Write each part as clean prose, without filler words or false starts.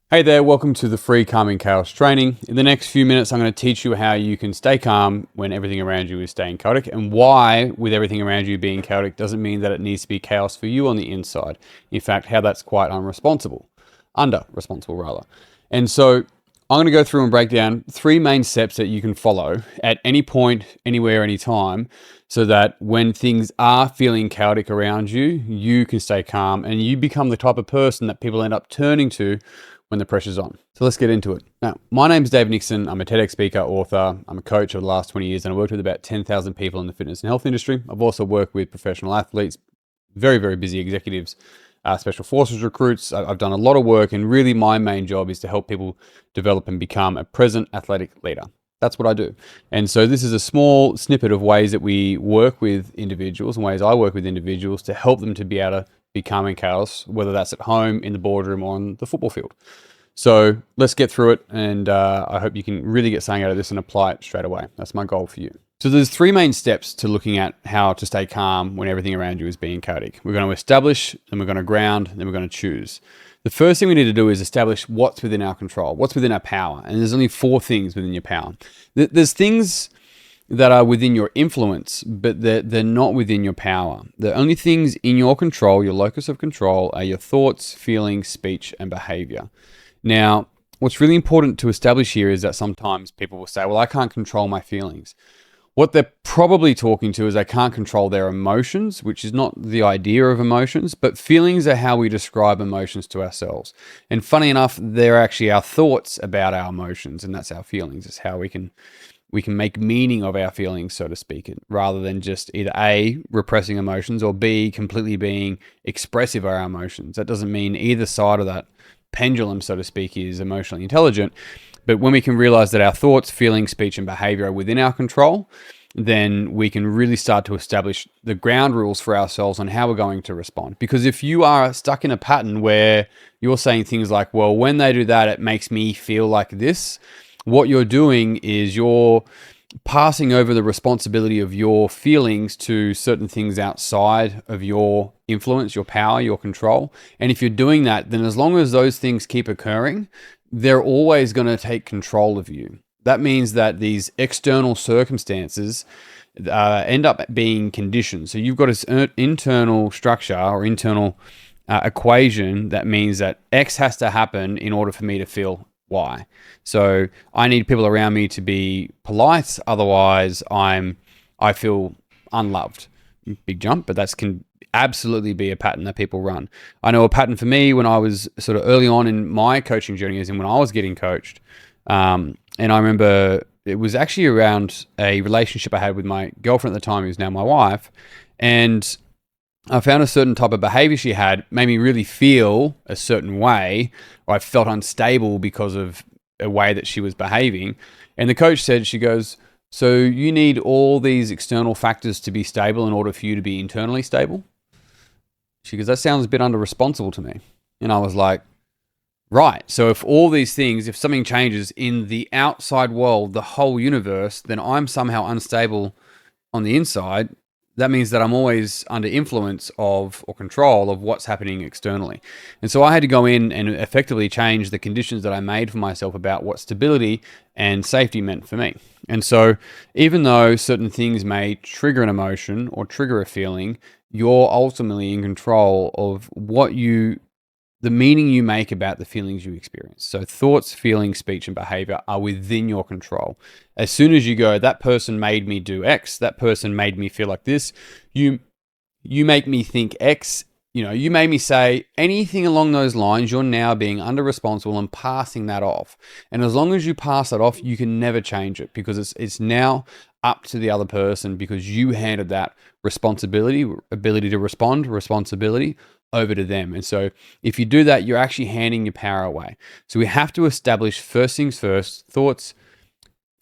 Hey there, welcome to the free Calming Chaos training. In the next few minutes, I'm going to teach you how you can stay calm when everything around you is staying chaotic, and why, with everything around you being chaotic, doesn't mean that it needs to be chaos for you on the inside. In fact, how that's quite under-responsible rather. And so I'm going to go through and break down three main steps that you can follow at any point, anywhere, anytime, so that when things are feeling chaotic around you, you can stay calm and you become the type of person that people end up turning to when the pressure's on. So let's get into it. Now, my name is David Nixon. I'm a TEDx speaker, author. I'm a coach over the last 20 years, and I worked with about 10,000 people in the fitness and health industry. I've also worked with professional athletes, very, very busy executives, special forces recruits. I've done a lot of work, and really my main job is to help people develop and become a present athletic leader. That's what I do. And so this is a small snippet of ways that we work with individuals and ways I work with individuals to help them to be able to be calm in chaos, whether that's at home, in the boardroom, or on the football field. So let's get through it, and I hope you can really get something out of this and apply it straight away. That's my goal for you. So there's three main steps to looking at how to stay calm when everything around you is being chaotic. We're going to establish, then we're going to ground, then we're going to choose. The first thing we need to do is establish what's within our control, what's within our power. And there's only four things within your power. There's things that are within your influence, but they're not within your power. The only things in your control, your locus of control, are your thoughts, feelings, speech, and behavior. Now, what's really important to establish here is that sometimes people will say, well, I can't control my feelings. What they're probably talking to is they can't control their emotions, which is not the idea of emotions, but feelings are how we describe emotions to ourselves. And funny enough, they're actually our thoughts about our emotions, and that's our feelings. It's how we can make meaning of our feelings, so to speak, rather than just either A, repressing emotions, or B, completely being expressive of our emotions. That doesn't mean either side of that pendulum, so to speak, is emotionally intelligent. But when we can realize that our thoughts, feelings, speech, and behavior are within our control, then we can really start to establish the ground rules for ourselves on how we're going to respond. Because if you are stuck in a pattern where you're saying things like, well, when they do that, it makes me feel like this, what you're doing is you're passing over the responsibility of your feelings to certain things outside of your influence, your power, your control. And if you're doing that, then as long as those things keep occurring, they're always going to take control of you. That means that these external circumstances end up being conditions. So you've got this internal structure or internal equation that means that X has to happen in order for me to feel Y. So I need people around me to be polite, otherwise I feel unloved. Big jump, but that can absolutely be a pattern that people run. I know a pattern for me when I was sort of early on in my coaching journey, as in when I was getting coached. And I remember it was actually around a relationship I had with my girlfriend at the time, who's now my wife. And I found a certain type of behavior she had made me really feel a certain way, or I felt unstable because of a way that she was behaving. And the coach said, she goes, so you need all these external factors to be stable in order for you to be internally stable? She goes, that sounds a bit under-responsible to me. And I was like, right. So if all these things, if something changes in the outside world, the whole universe, then I'm somehow unstable on the inside. That means that I'm always under influence of or control of what's happening externally. And so I had to go in and effectively change the conditions that I made for myself about what stability and safety meant for me. And so even though certain things may trigger an emotion or trigger a feeling, you're ultimately in control of the meaning you make about the feelings you experience. So thoughts, feelings, speech, and behavior are within your control. As soon as you go, that person made me do X, that person made me feel like this, you make me think X, you made me say anything along those lines, you're now being under-responsible and passing that off. And as long as you pass that off, you can never change it, because it's now up to the other person, because you handed that responsibility, ability to respond, responsibility over to them. And so if you do that, you're actually handing your power away. So we have to establish, first things first, thoughts,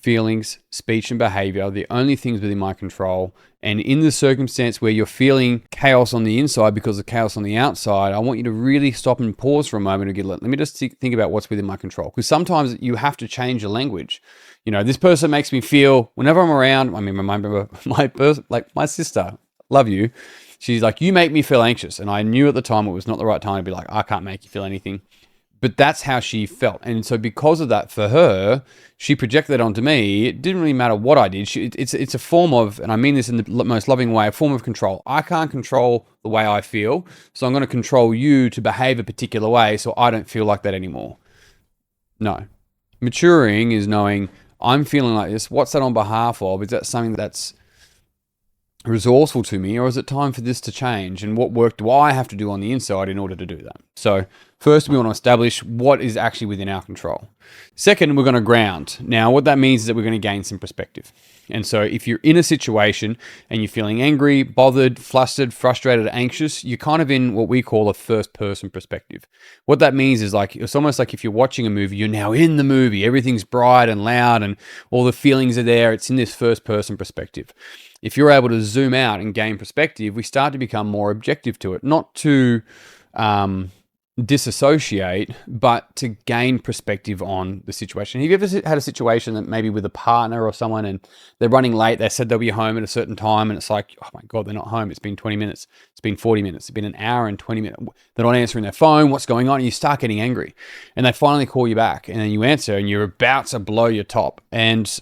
feelings, speech, and behavior are the only things within my control. And in the circumstance where you're feeling chaos on the inside because of chaos on the outside, I want you to really stop and pause for a moment and let me just think about what's within my control. Because sometimes you have to change the language. This person makes me feel, whenever I'm around, I remember my sister, love you. She's like, you make me feel anxious. And I knew at the time it was not the right time to be like, I can't make you feel anything. But that's how she felt. And so because of that, for her, she projected that onto me. It didn't really matter what I did. It's a form of, and I mean this in the most loving way, a form of control. I can't control the way I feel, so I'm going to control you to behave a particular way so I don't feel like that anymore. No. Maturing is knowing I'm feeling like this. What's that on behalf of? Is that something that's resourceful to me, or is it time for this to change? And what work do I have to do on the inside in order to do that? So first, we want to establish what is actually within our control. Second, we're going to ground. Now, what that means is that we're going to gain some perspective. And so if you're in a situation and you're feeling angry, bothered, flustered, frustrated, anxious, you're kind of in what we call a first person perspective. What that means is like, it's almost like if you're watching a movie, you're now in the movie, everything's bright and loud and all the feelings are there. It's in this first person perspective. If you're able to zoom out and gain perspective, we start to become more objective to it, not to disassociate, but to gain perspective on the situation. Have you ever had a situation that maybe with a partner or someone and they're running late, they said they'll be home at a certain time and it's like, oh my God, they're not home. It's been 20 minutes. It's been 40 minutes. It's been an hour and 20 minutes. They're not answering their phone. What's going on? And you start getting angry and they finally call you back and then you answer and you're about to blow your top and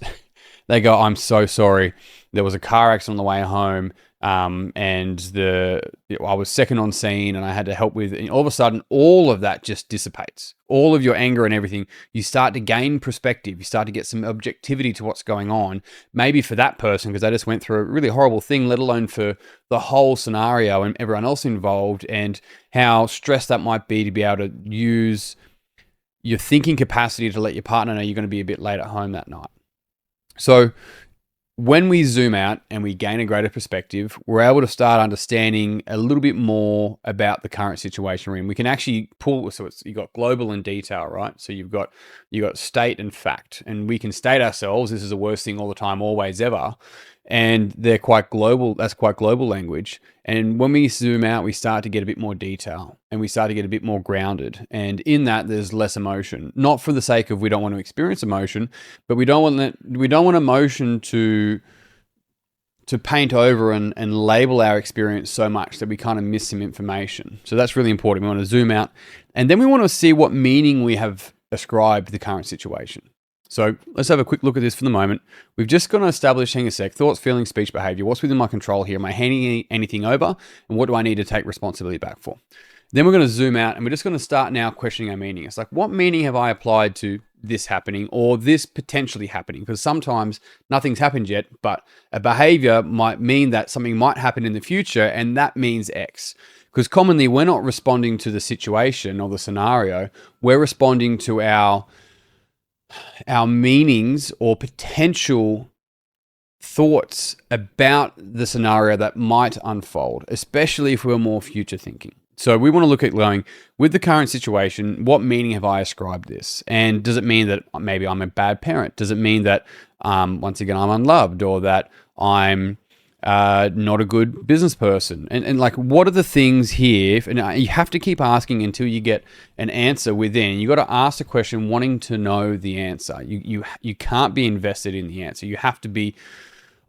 they go, I'm so sorry. There was a car accident on the way home. And I was second on scene and I had to help with, and all of a sudden, all of that just dissipates. All of your anger and everything, you start to gain perspective. You start to get some objectivity to what's going on. Maybe for that person, because they just went through a really horrible thing, let alone for the whole scenario and everyone else involved, and how stressed that might be to be able to use your thinking capacity to let your partner know you're going to be a bit late at home that night. So when we zoom out and we gain a greater perspective, we're able to start understanding a little bit more about the current situation we're in. We can actually pull, so you've got global and detail, right? So you've got state and fact, and we can state ourselves, this is the worst thing all the time, always, ever. And they're quite global. That's quite global language. And when we zoom out, we start to get a bit more detail and we start to get a bit more grounded. And in that, there's less emotion. Not for the sake of we don't want to experience emotion, but we don't want emotion to paint over and label our experience so much that we kind of miss some information. So that's really important. We want to zoom out, and then we want to see what meaning we have ascribed to the current situation. So let's have a quick look at this for the moment. We've just got to establish, hang a sec, thoughts, feelings, speech, behavior. What's within my control here? Am I handing anything over? And what do I need to take responsibility back for? Then we're going to zoom out and we're just going to start now questioning our meaning. It's like, what meaning have I applied to this happening or this potentially happening? Because sometimes nothing's happened yet, but a behavior might mean that something might happen in the future, and that means X. Because commonly we're not responding to the situation or the scenario. We're responding to our meanings or potential thoughts about the scenario that might unfold, especially if we're more future thinking. So we want to look at going, with the current situation, what meaning have I ascribed this? And does it mean that maybe I'm a bad parent? Does it mean that, once again, I'm unloved, or that I'm not a good business person? And like, what are the things here? And you have to keep asking until you get an answer within. You got to ask the question wanting to know the answer. You can't be invested in the answer. You have to be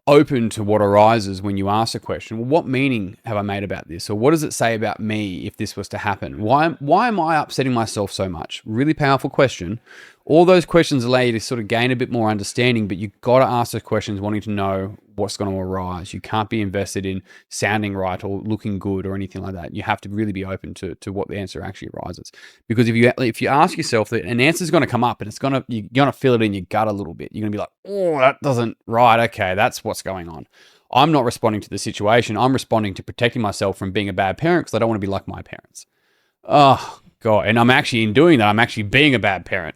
open to what arises when you ask a question. Well, what meaning have I made about this? Or what does it say about me if this was to happen? Why am I upsetting myself so much? Really powerful question. All those questions allow you to sort of gain a bit more understanding, but you've got to ask those questions wanting to know what's going to arise. You can't be invested in sounding right or looking good or anything like that. You have to really be open to what the answer actually arises. Because if you ask yourself that an answer is going to come up and you're going to feel it in your gut a little bit. You're going to be like, oh, that doesn't, right, okay, that's what's going on. I'm not responding to the situation. I'm responding to protecting myself from being a bad parent because I don't want to be like my parents. Oh, God. And I'm actually, in doing that, I'm actually being a bad parent.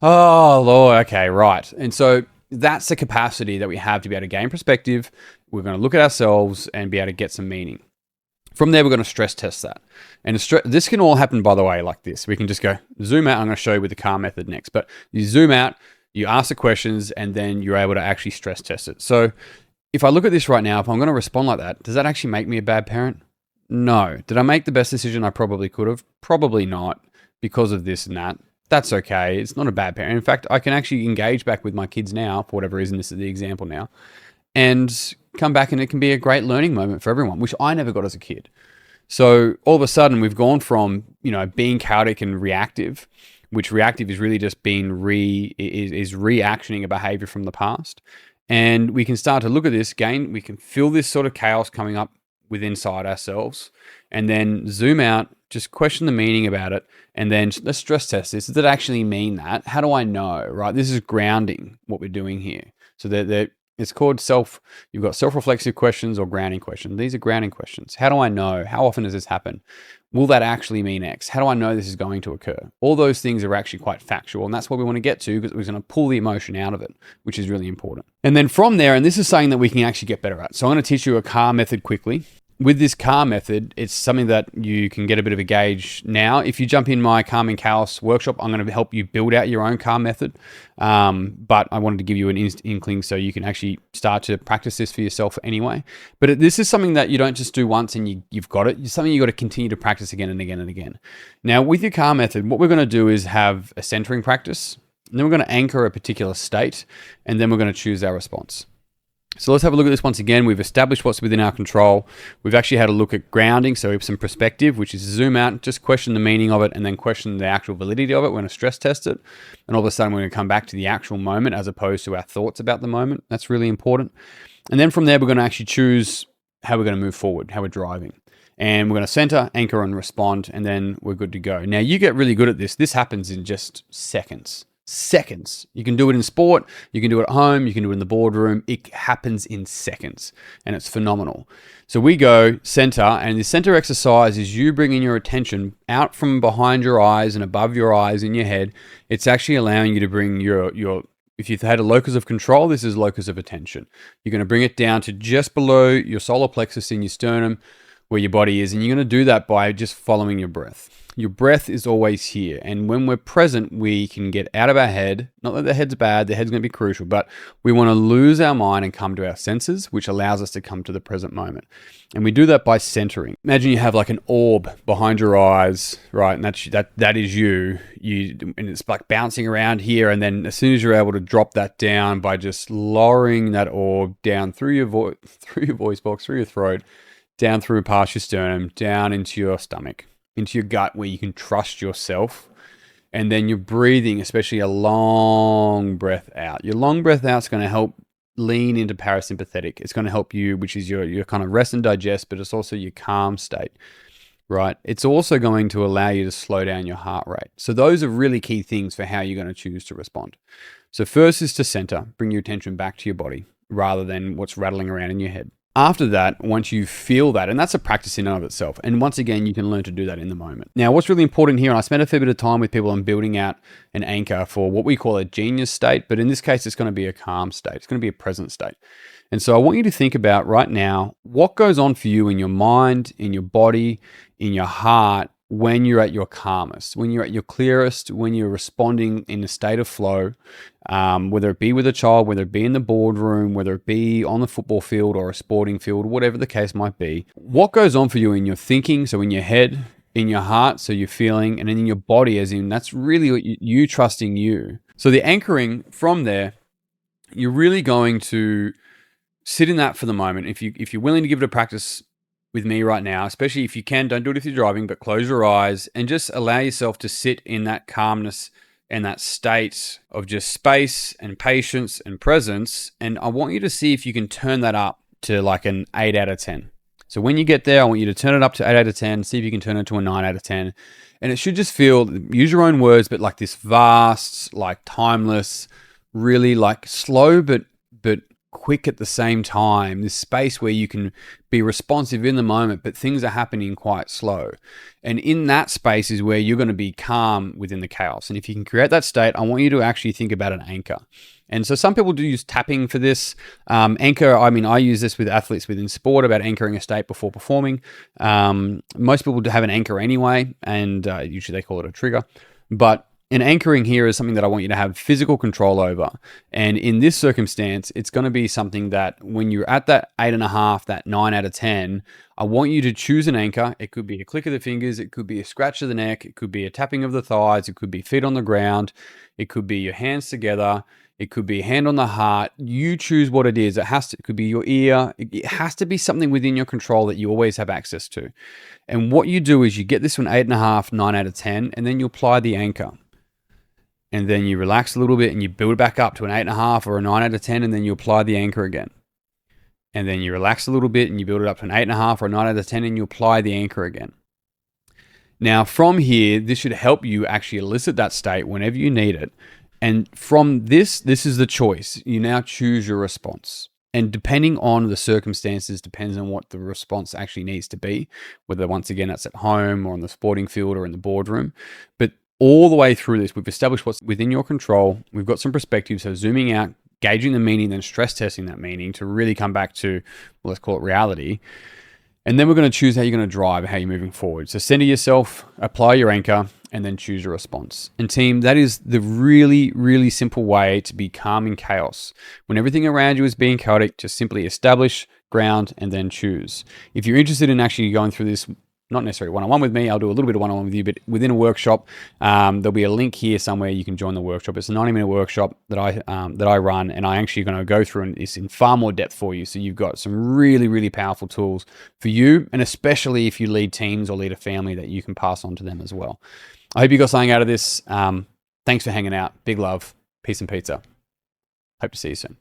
Oh, Lord. Okay, right. And so that's the capacity that we have to be able to gain perspective. We're going to look at ourselves and be able to get some meaning. From there, we're going to stress test that. And this can all happen, by the way, like this. We can just go zoom out. I'm going to show you with the C.A.R method next. But you zoom out, you ask the questions, and then you're able to actually stress test it. So if I look at this right now, if I'm going to respond like that, does that actually make me a bad parent? No. Did I make the best decision I probably could have? Probably not, because of this and that. That's okay. It's not a bad parent. In fact, I can actually engage back with my kids now, for whatever reason, this is the example now, and come back, and it can be a great learning moment for everyone, which I never got as a kid. So all of a sudden, we've gone from being chaotic and reactive, which reactive is really just being reactioning a behavior from the past. And we can start to look at this again. We can feel this sort of chaos coming up within inside ourselves, and then zoom out, just question the meaning about it, and then let's stress test this. Does it actually mean that? How do I know, right? This is grounding what we're doing here. So it's called you've got self-reflexive questions or grounding questions. These are grounding questions. How do I know? How often does this happen? Will that actually mean X? How do I know this is going to occur? All those things are actually quite factual, and that's what we want to get to, because we're going to pull the emotion out of it, which is really important. And then from there, and this is something that we can actually get better at. So I'm going to teach you a C.A.R method quickly. With this C.A.R method, it's something that you can get a bit of a gauge now. If you jump in my Calming Chaos workshop, I'm going to help you build out your own C.A.R method. But I wanted to give you an inkling so you can actually start to practice this for yourself anyway. But this is something that you don't just do once and you've got it. It's something you've got to continue to practice again and again and again. Now, with your C.A.R method, what we're going to do is have a centering practice. And then we're going to anchor a particular state. And then we're going to choose our response. So let's have a look at this once again. We've established what's within our control. We've actually had a look at grounding, so we have some perspective, which is zoom out, just question the meaning of it, and then question the actual validity of it. We're going to stress test it. And all of a sudden, we're going to come back to the actual moment as opposed to our thoughts about the moment. That's really important. And then from there, we're going to actually choose how we're going to move forward, how we're driving. And we're going to center, anchor, and respond, and then we're good to go. Now, you get really good at this. This happens in just seconds. You can do it in sport, you can do it at home, you can do it in the boardroom. It happens in seconds, and it's phenomenal. So we go center, and the center exercise is you bringing your attention out from behind your eyes and above your eyes in your head. It's actually allowing you to bring your if you've had a locus of control, this is locus of attention. You're going to bring it down to just below your solar plexus in your sternum, where your body is, and you're going to do that by just following your breath. Your breath is always here, and when we're present, we can get out of our head. Not that the head's bad, the head's going to be crucial, but we want to lose our mind and come to our senses, which allows us to come to the present moment. And we do that by centering. Imagine you have like an orb behind your eyes, right? And that is you, and it's like bouncing around here, and then as soon as you're able to drop that down by just lowering that orb down through your voice box, through your throat, down through past your sternum, down into your stomach, into your gut, where you can trust yourself. And then you're breathing, especially a long breath out. Your long breath out is going to help lean into parasympathetic. It's going to help you, which is your kind of rest and digest, but it's also your calm state, right? It's also going to allow you to slow down your heart rate. So those are really key things for how you're going to choose to respond. So first is to center, bring your attention back to your body rather than what's rattling around in your head. After that, once you feel that, and that's a practice in and of itself, and once again, you can learn to do that in the moment. Now, what's really important here, and I spent a fair bit of time with people on building out an anchor for what we call a genius state, but in this case, it's going to be a calm state. It's going to be a present state. And so I want you to think about right now, what goes on for you in your mind, in your body, in your heart, when you're at your calmest, when you're at your clearest, when you're responding in a state of flow, whether it be with a child, whether it be in the boardroom, whether it be on the football field or a sporting field, whatever the case might be. What goes on for you in your thinking, so in your head, in your heart, so you're feeling, and then in your body, as in that's really you trusting you. So the anchoring from there, you're really going to sit in that for the moment. If you're willing to give it a practice with me right now, especially if you can, don't do it if you're driving, but close your eyes and just allow yourself to sit in that calmness and that state of just space and patience and presence. And I want you to see if you can turn that up to like an 8 out of 10. So when you get there, I want you to turn it up to 8 out of 10, see if you can turn it to a 9 out of 10. And it should just feel, use your own words, but like this vast, like timeless, really like slow, but quick at the same time, this space where you can be responsive in the moment, but things are happening quite slow. And in that space is where you're going to be calm within the chaos. And if you can create that state, I want you to actually think about an anchor. And so some people do use tapping for this. Anchor, I mean, I use this with athletes within sport about anchoring a state before performing. Most people do have an anchor anyway, and usually they call it a trigger. But an anchoring here is something that I want you to have physical control over. And in this circumstance, it's going to be something that when you're at that 8.5, that 9 out of 10, I want you to choose an anchor. It could be a click of the fingers. It could be a scratch of the neck. It could be a tapping of the thighs. It could be feet on the ground. It could be your hands together. It could be a hand on the heart. You choose what it is. It could be your ear. It has to be something within your control that you always have access to. And what you do is you get this one 8.5, 9 out of 10, and then you apply the anchor. And then you relax a little bit and you build it back up to an 8.5 or a 9 out of 10, and then you apply the anchor again. And then you relax a little bit and you build it up to an 8.5 or a 9 out of 10, and you apply the anchor again. Now, from here, this should help you actually elicit that state whenever you need it. And from this is the choice. You now choose your response. And depending on the circumstances, depends on what the response actually needs to be, whether once again that's at home or on the sporting field or in the boardroom. But all the way through this, we've established what's within your control. We've got some perspective. So zooming out, gauging the meaning, then stress testing that meaning to really come back to, well, let's call it reality. And then we're going to choose how you're going to drive, how you're moving forward. So center yourself, apply your anchor, and then choose your response. And team, that is the really, really simple way to be calm in chaos. When everything around you is being chaotic, just simply establish, ground, and then choose. If you're interested in actually going through this, not necessarily one-on-one with me, I'll do a little bit of one-on-one with you, but within a workshop, there'll be a link here somewhere you can join the workshop. It's a 90-minute workshop that I run, and I actually going to go through and it's in far more depth for you. So you've got some really, really powerful tools for you, and especially if you lead teams or lead a family that you can pass on to them as well. I hope you got something out of this. Thanks for hanging out. Big love. Peace and pizza. Hope to see you soon.